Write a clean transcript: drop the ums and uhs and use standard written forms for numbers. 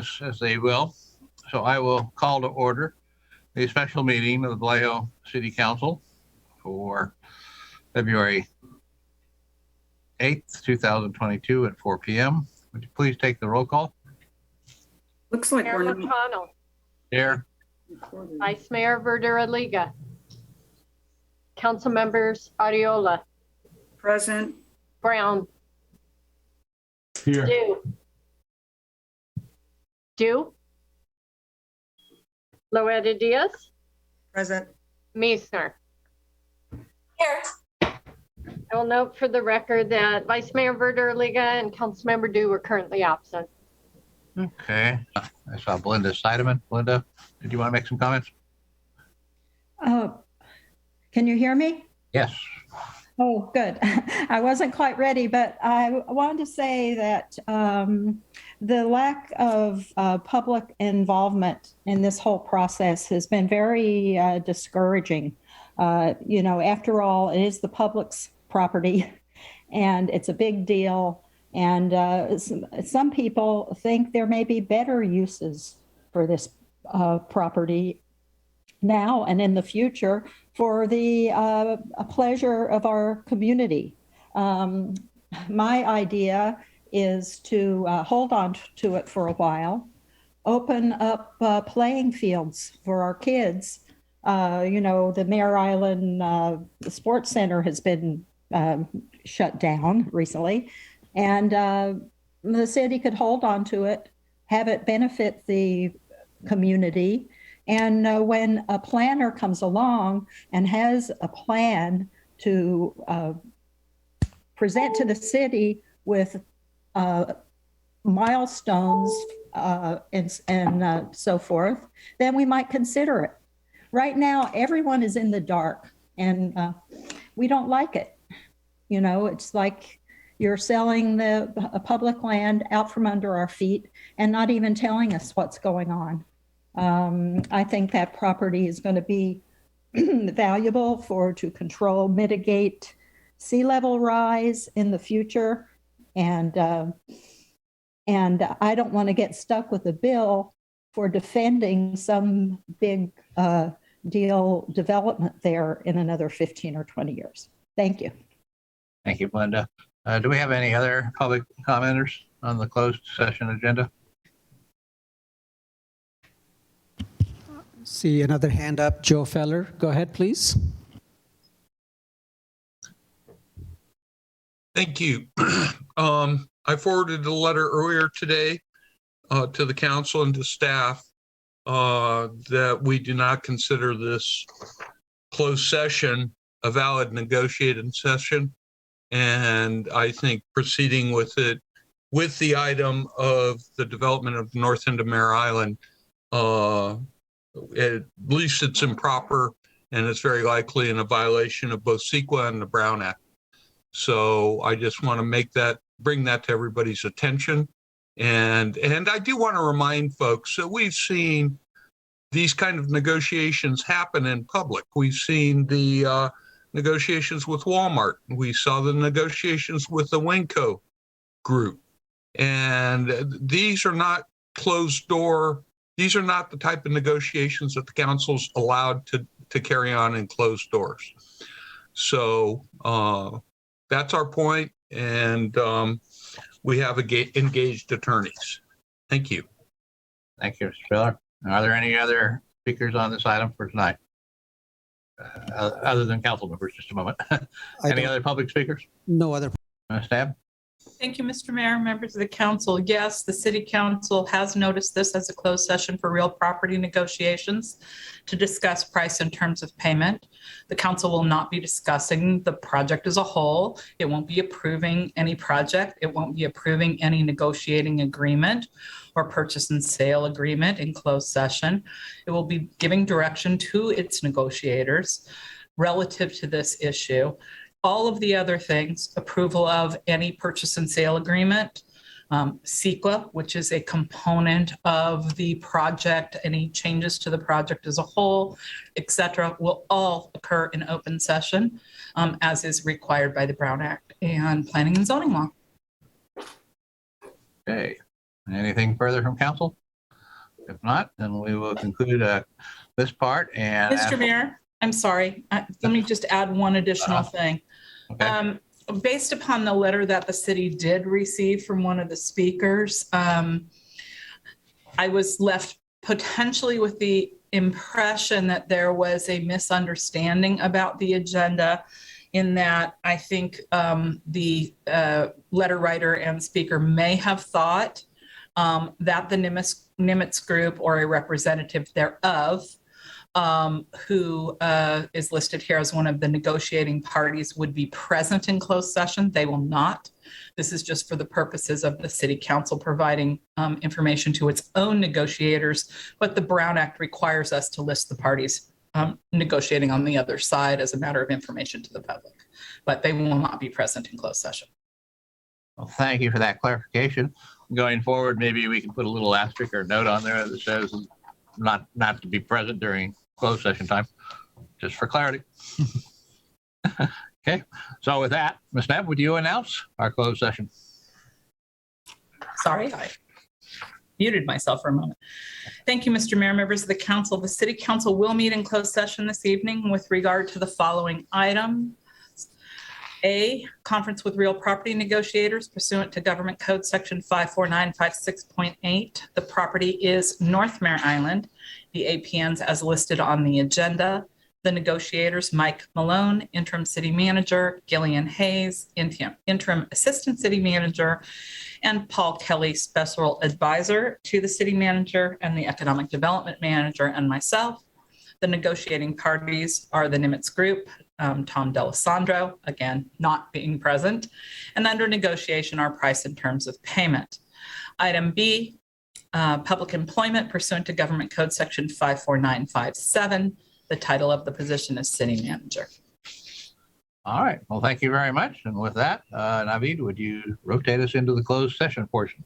as they will. So I will call to order a special meeting of the Vallejo City Council for February 8th, 2022 at 4 p.m. Would you please take the roll call? Looks like Mayor we're not McConnell, Here. recording. Vice Mayor Verdura-Liga, Council Members Ariola, Present. Brown, Here. Dew, Loetta Diaz, Present. Meisner. Here. I will note for the record that Vice Mayor Verdura-Liga and Councilmember Dew are currently absent. Okay. I saw Belinda Seidemann. Belinda, did you want to make some comments? Can you hear me? Yes. Oh, good. I wasn't quite ready, but I wanted to say that the lack of public involvement in this whole process has been very discouraging. After all, it is the public's property and it's a big deal. And some people think there may be better uses for this property now and in the future for the pleasure of our community. My idea is to hold on to it for a while, open up playing fields for our kids. The Mare Island Sports Center has been shut down recently, and the city could hold on to it, have it benefit the community. And when a planner comes along and has a plan to present to the city with milestones and so forth, then we might consider it. Right now, everyone is in the dark, and we don't like it. It's like you're selling the public land out from under our feet and not even telling us what's going on. I think that property is going to be valuable to control, mitigate sea level rise in the future. And I don't want to get stuck with a bill for defending some big deal development there in another 15 or 20 years. Thank you. Thank you, Belinda. Do we have any other public commenters on the closed session agenda? See another hand up, Joe Feller. Go ahead, please. Thank you. I forwarded a letter earlier today to the council and to staff that we do not consider this closed session a valid negotiated session. And I think proceeding with it, with the item of the development of the north end of Mare Island, at least it's improper, and it's very likely in a violation of both CEQA and the Brown Act. So I just want to bring that to everybody's attention. And I do want to remind folks that we've seen these kind of negotiations happen in public. We've seen the negotiations with Walmart. We saw the negotiations with the Winco group. And these are not closed door. These are not the type of negotiations that the council's allowed to carry on in closed doors. So that's our point, and we have engaged attorneys. Thank you. Thank you, Mr. Feller. Are there any other speakers on this item for tonight? Other than council members, just a moment. Any other public speakers? No other. Stab? Thank you, Mr. Mayor, members of the council. Yes, the city council has noticed this as a closed session for real property negotiations to discuss price and terms of payment. The council will not be discussing the project as a whole. It won't be approving any project. It won't be approving any negotiating agreement or purchase and sale agreement in closed session. It will be giving direction to its negotiators relative to this issue. All of the other things, approval of any purchase and sale agreement, CEQA, which is a component of the project, any changes to the project as a whole, et cetera, will all occur in open session, as is required by the Brown Act and planning and zoning law. Okay. Anything further from council? If not, then we will conclude this part and. Mr. Mayor, I'm sorry. Let me just add one additional thing. Okay. Based upon the letter that the city did receive from one of the speakers, I was left potentially with the impression that there was a misunderstanding about the agenda, in that I think the letter writer and speaker may have thought that the Nimitz group or a representative thereof, who is listed here as one of the negotiating parties, would be present in closed session. They will not. This is just for the purposes of the city council providing information to its own negotiators, but the Brown Act requires us to list the parties negotiating on the other side as a matter of information to the public, but they will not be present in closed session. Well, thank you for that clarification. Going forward, maybe we can put a little asterisk or note on there that says not to be present during closed session time, just for clarity. Okay, so with that, Ms. Knapp, would you announce our closed session? Sorry, I muted myself for a moment. Thank you, Mr. Mayor, members of the council. The city council will meet in closed session this evening with regard to the following item. A, conference with real property negotiators pursuant to Government Code Section 54956.8. The property is North Mare Island. The APNs as listed on the agenda. The negotiators, Mike Malone, interim city manager, Gillian Hayes, interim assistant city manager, and Paul Kelly, special advisor to the city manager and the economic development manager, and myself. The negotiating parties are the Nimitz Group, Tom D'Alessandro, again, not being present, and under negotiation are price and terms of payment. Item B, public employment pursuant to Government Code Section 54957. The title of the position is city manager. All right, well, thank you very much. And with that, Naveed, would you rotate us into the closed session portion?